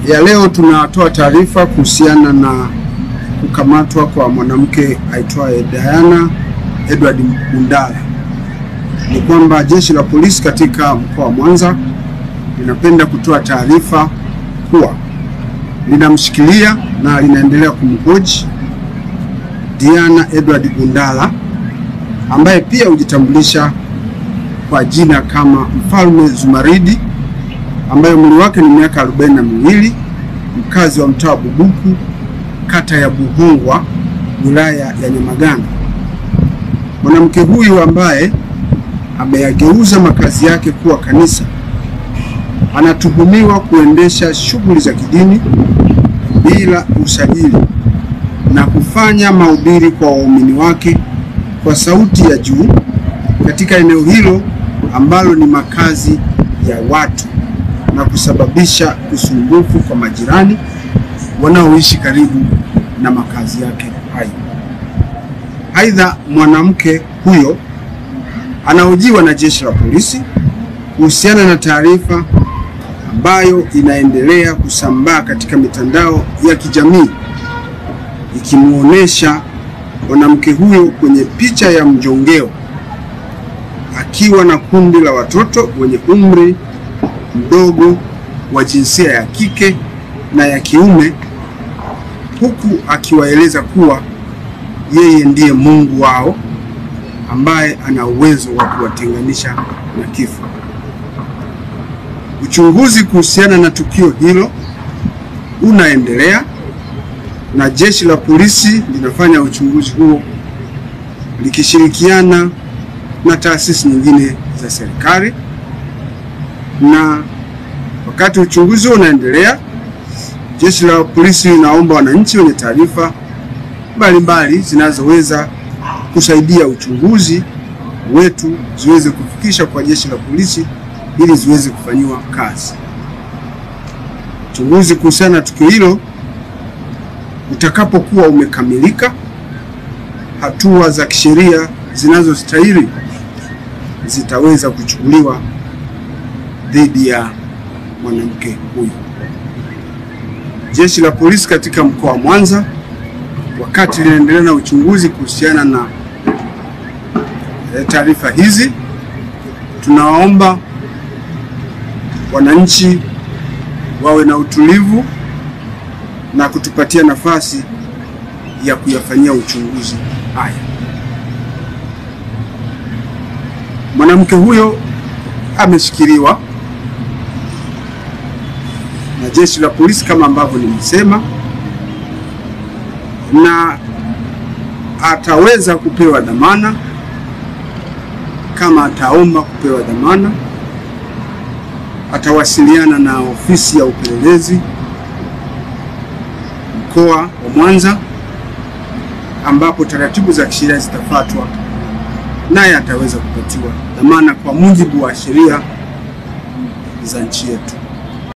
Ya leo tunatoa taarifa kuhusiana na kukamatwa kwa mwanamke aitwaye Diana Edward Bundala. Ni kwamba jeshi la polisi katika mkoa wa Mwanza linapenda kutoa taarifa kuwa linamshikilia na linaendelea kumhoji Diana Edward Bundala, ambaye pia hujitambulisha kwa jina kama Mfalme Zumaridi, ambaye umri wake ni miaka 42, mkazi wa mtaa wa Bubuku, kata ya Buhongwa, wilaya ya Nyamagana. Mwanamke huyu ambaye ameyageuza makazi yake kuwa kanisa anatuhumiwa kuendesha shughuli za kidini bila usajili na kufanya mahubiri kwa waumini wake kwa sauti ya juu katika eneo hilo ambalo ni makazi ya watu na kusababisha usumbufu kwa majirani wanaoishi karibu na makazi yake hayo. Aidha, mwanamke huyo anahojiwa na jeshi la polisi kuhusiana na taarifa ambayo inaendelea kusambaa katika mitandao ya kijamii ikimuonesha mwanamke huyo kwenye picha ya mjongeo akiwa na kundi la watoto wenye umri mdogo wa jinsia ya kike na ya kiume, huku akiwaeleza kuwa yeye ndiye Mungu wao ambaye ana uwezo wa kuwatenganisha na kifo. Uchunguzi kuhusiana na tukio hilo unaendelea na jeshi la polisi linafanya uchunguzi huo likishirikiana na taasisi nyingine za serikali. Na wakati uchunguzi unaendelea, jeshi la polisi linaomba wananchi wenye taarifa mbalimbali zinazoweza kusaidia uchunguzi wetu ziweze kufikisha kwa jeshi la polisi ili ziweze kufanyiwa kazi. Uchunguzi kuhusiana na tukio hilo utakapokuwa umekamilika, hatua za kisheria zinazostahili zitaweza kuchukuliwa dhidi ya mwanamke huyu. Jeshi la polisi katika mkoa wa Mwanza, wakati linaendelea na uchunguzi kuhusiana na taarifa hizi, tunawaomba wananchi wawe na utulivu na kutupatia nafasi ya kuyafanyia uchunguzi haya. Mwanamke huyo ameshikiliwa na jeshi la polisi kama ambavyo nimesema, na ataweza kupewa dhamana kama ataomba kupewa dhamana. Atawasiliana na ofisi ya upelelezi mkoa wa Mwanza ambapo taratibu za kisheria zitafuatwa, naye ataweza kupatiwa dhamana kwa mujibu wa sheria za nchi yetu.